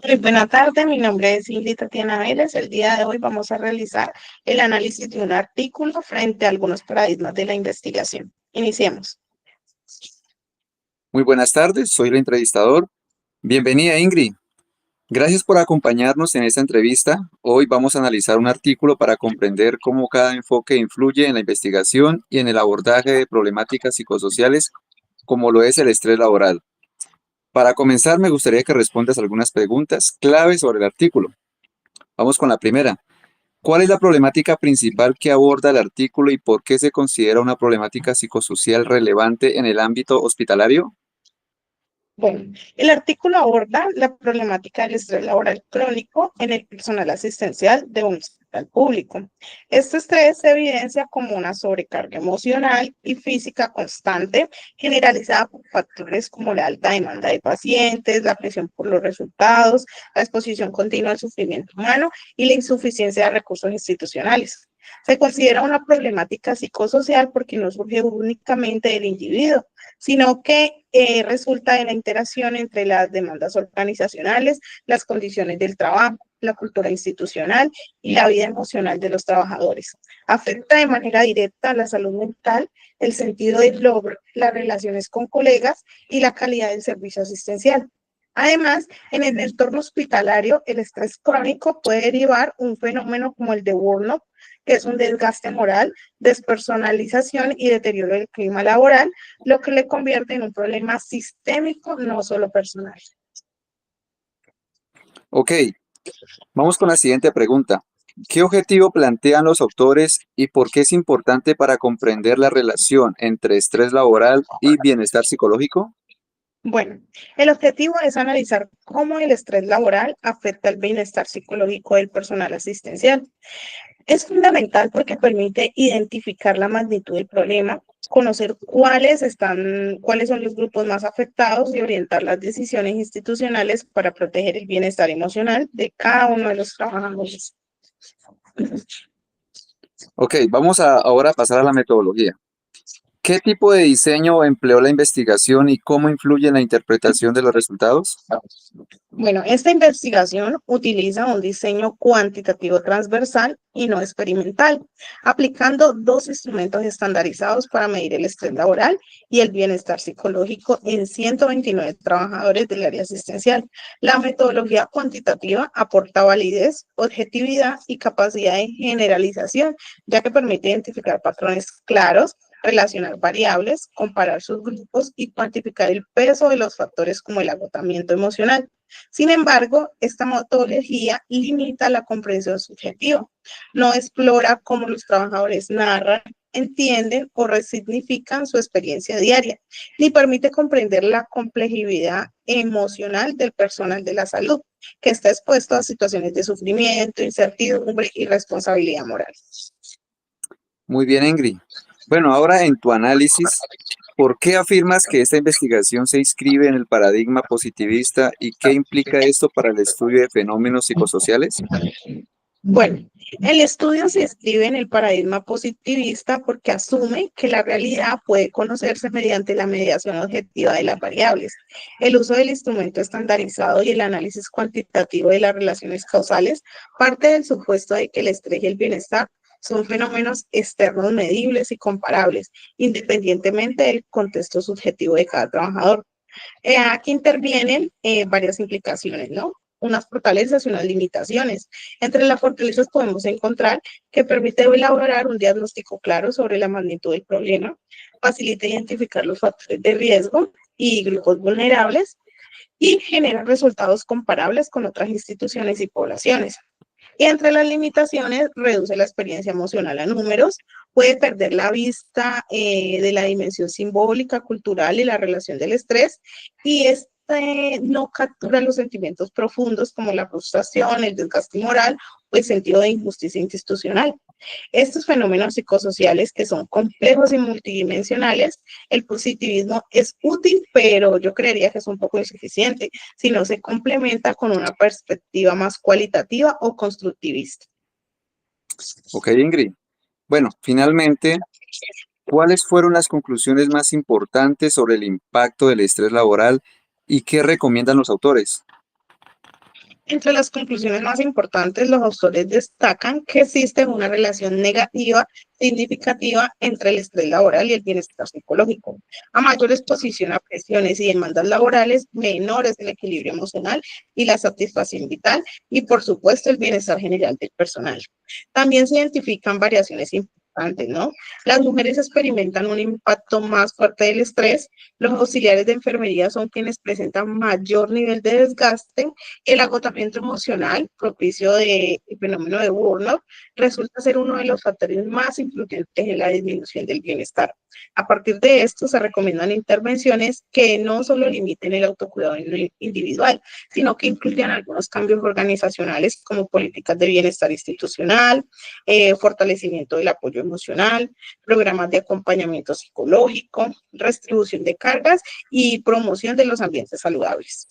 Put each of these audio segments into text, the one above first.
Muy buena tarde, mi nombre es Ingrid Tatiana Vélez. El día de hoy vamos a realizar el análisis de un artículo frente a algunos paradigmas de la investigación. Iniciemos. Muy buenas tardes, soy el entrevistador. Bienvenida, Ingrid. Gracias por acompañarnos en esta entrevista. Hoy vamos a analizar un artículo para comprender cómo cada enfoque influye en la investigación y en el abordaje de problemáticas psicosociales, como lo es el estrés laboral. Para comenzar, me gustaría que respondas algunas preguntas clave sobre el artículo. Vamos con la primera. ¿Cuál es la problemática principal que aborda el artículo y por qué se considera una problemática psicosocial relevante en el ámbito hospitalario? Bueno, el artículo aborda la problemática del estrés laboral crónico en el personal asistencial de un hospital público. Este estrés se evidencia como una sobrecarga emocional y física constante, generalizada por factores como la alta demanda de pacientes, la presión por los resultados, la exposición continua al sufrimiento humano y la insuficiencia de recursos institucionales. Se considera una problemática psicosocial porque no surge únicamente del individuo, sino que resulta de la interacción entre las demandas organizacionales, las condiciones del trabajo, la cultura institucional y la vida emocional de los trabajadores. Afecta de manera directa la salud mental, el sentido del logro, las relaciones con colegas y la calidad del servicio asistencial. Además, en el entorno hospitalario, el estrés crónico puede derivar un fenómeno como el de burnout, que es un desgaste moral, despersonalización y deterioro del clima laboral, lo que le convierte en un problema sistémico, no solo personal. Ok, vamos con la siguiente pregunta. ¿Qué objetivo plantean los autores y por qué es importante para comprender la relación entre estrés laboral y bienestar psicológico? Bueno, el objetivo es analizar cómo el estrés laboral afecta el bienestar psicológico del personal asistencial. Es fundamental porque permite identificar la magnitud del problema, conocer cuáles son los grupos más afectados y orientar las decisiones institucionales para proteger el bienestar emocional de cada uno de los trabajadores. Ok, ahora a pasar a la metodología. ¿Qué tipo de diseño empleó la investigación y cómo influye en la interpretación de los resultados? Bueno, esta investigación utiliza un diseño cuantitativo transversal y no experimental, aplicando dos instrumentos estandarizados para medir el estrés laboral y el bienestar psicológico en 129 trabajadores del área asistencial. La metodología cuantitativa aporta validez, objetividad y capacidad de generalización, ya que permite identificar patrones claros, relacionar variables, comparar sus grupos y cuantificar el peso de los factores como el agotamiento emocional. Sin embargo, esta metodología limita la comprensión subjetiva. No explora cómo los trabajadores narran, entienden o resignifican su experiencia diaria, ni permite comprender la complejidad emocional del personal de la salud, que está expuesto a situaciones de sufrimiento, incertidumbre y responsabilidad moral. Muy bien, Ingrid. Bueno, ahora en tu análisis, ¿por qué afirmas que esta investigación se inscribe en el paradigma positivista y qué implica esto para el estudio de fenómenos psicosociales? Bueno, el estudio se inscribe en el paradigma positivista porque asume que la realidad puede conocerse mediante la mediación objetiva de las variables. El uso del instrumento estandarizado y el análisis cuantitativo de las relaciones causales parte del supuesto de que el estrés y el bienestar son fenómenos externos medibles y comparables, independientemente del contexto subjetivo de cada trabajador. Aquí intervienen varias implicaciones, ¿no? Unas fortalezas y unas limitaciones. Entre las fortalezas podemos encontrar que permite elaborar un diagnóstico claro sobre la magnitud del problema, facilita identificar los factores de riesgo y grupos vulnerables y genera resultados comparables con otras instituciones y poblaciones. Y entre las limitaciones, reduce la experiencia emocional a números, puede perder la vista de la dimensión simbólica, cultural y la relación del estrés, y no captura los sentimientos profundos como la frustración, el desgaste moral o el sentido de injusticia institucional. Estos fenómenos psicosociales que son complejos y multidimensionales, el positivismo es útil, pero yo creería que es un poco insuficiente si no se complementa con una perspectiva más cualitativa o constructivista. Ok, Ingrid. Bueno, finalmente, ¿cuáles fueron las conclusiones más importantes sobre el impacto del estrés laboral y qué recomiendan los autores? Entre las conclusiones más importantes, los autores destacan que existe una relación negativa significativa entre el estrés laboral y el bienestar psicológico. A mayor exposición a presiones y demandas laborales, menor es el equilibrio emocional y la satisfacción vital y, por supuesto, el bienestar general del personal. También se identifican variaciones importantes, ¿no? Las mujeres experimentan un impacto más fuerte del estrés, los auxiliares de enfermería son quienes presentan mayor nivel de desgaste, el agotamiento emocional propicio del fenómeno de burnout resulta ser uno de los factores más influyentes en la disminución del bienestar. A partir de esto se recomiendan intervenciones que no solo limiten el autocuidado individual, sino que incluyan algunos cambios organizacionales como políticas de bienestar institucional, fortalecimiento del apoyo emocional, programas de acompañamiento psicológico, redistribución de cargas y promoción de los ambientes saludables.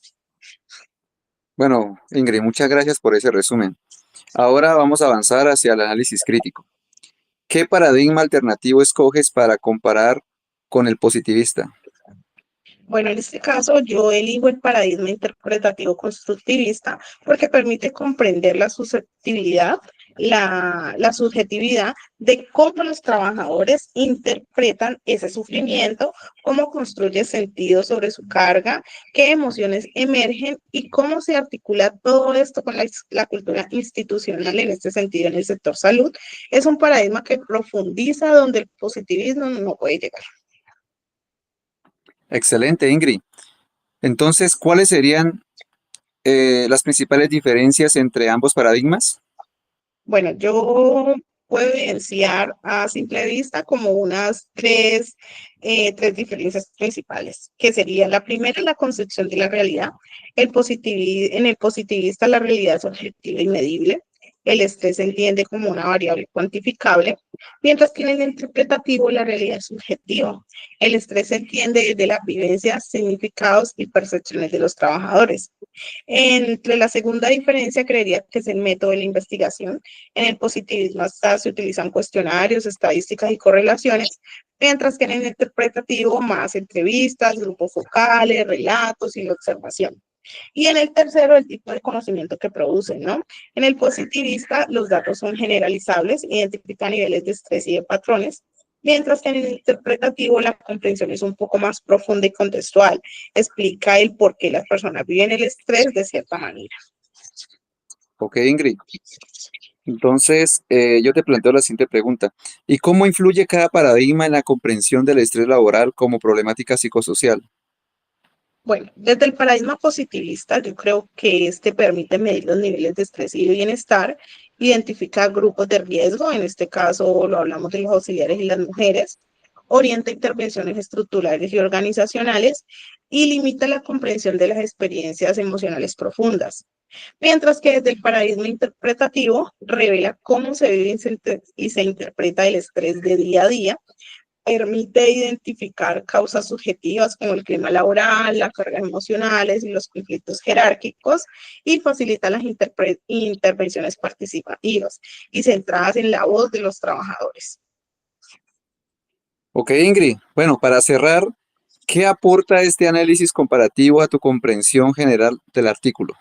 Bueno, Ingrid, muchas gracias por ese resumen. Ahora vamos a avanzar hacia el análisis crítico. ¿Qué paradigma alternativo escoges para comparar con el positivista? Bueno, en este caso yo elijo el paradigma interpretativo constructivista porque permite comprender la susceptibilidad, la subjetividad de cómo los trabajadores interpretan ese sufrimiento, cómo construye sentido sobre su carga, qué emociones emergen y cómo se articula todo esto con la cultura institucional en este sentido en el sector salud. Es un paradigma que profundiza donde el positivismo no puede llegar. Excelente, Ingrid. Entonces, ¿cuáles serían las principales diferencias entre ambos paradigmas? Bueno, yo puedo evidenciar a simple vista como unas tres diferencias principales, que sería la primera, la concepción de la realidad. En el positivista la realidad es objetiva y medible. El estrés se entiende como una variable cuantificable, mientras que en el interpretativo la realidad es subjetiva. El estrés se entiende desde las vivencias, significados y percepciones de los trabajadores. Entre la segunda diferencia, creería que es el método de la investigación. En el positivismo hasta se utilizan cuestionarios, estadísticas y correlaciones, mientras que en el interpretativo más entrevistas, grupos focales, relatos y la observación. Y en el tercero, el tipo de conocimiento que producen, ¿no? En el positivista, los datos son generalizables, identifican niveles de estrés y de patrones, mientras que en el interpretativo la comprensión es un poco más profunda y contextual, explica el por qué las personas viven el estrés de cierta manera. Ok, Ingrid. Entonces, yo te planteo la siguiente pregunta. ¿Y cómo influye cada paradigma en la comprensión del estrés laboral como problemática psicosocial? Bueno, desde el paradigma positivista, yo creo que este permite medir los niveles de estrés y de bienestar, identifica grupos de riesgo, en este caso lo hablamos de los auxiliares y las mujeres, orienta intervenciones estructurales y organizacionales y limita la comprensión de las experiencias emocionales profundas. Mientras que desde el paradigma interpretativo revela cómo se vive y se interpreta el estrés de día a día, permite identificar causas subjetivas como el clima laboral, las cargas emocionales y los conflictos jerárquicos y facilita las intervenciones participativas y centradas en la voz de los trabajadores. Ok, Ingrid. Bueno, para cerrar, ¿qué aporta este análisis comparativo a tu comprensión general del artículo?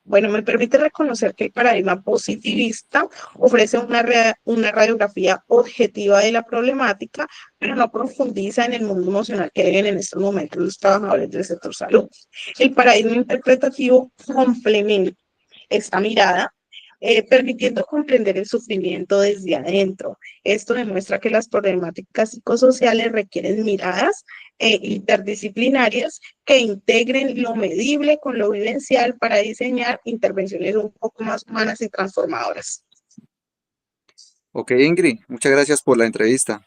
Bueno, me permite reconocer que el paradigma positivista ofrece una radiografía objetiva de la problemática, pero no profundiza en el mundo emocional que viven en estos momentos los trabajadores del sector salud. El paradigma interpretativo complementa esta mirada, permitiendo comprender el sufrimiento desde adentro. Esto demuestra que las problemáticas psicosociales requieren miradas interdisciplinarias que integren lo medible con lo vivencial para diseñar intervenciones un poco más humanas y transformadoras. Ok, Ingrid, muchas gracias por la entrevista.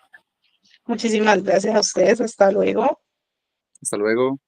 Muchísimas gracias a ustedes. Hasta luego. Hasta luego.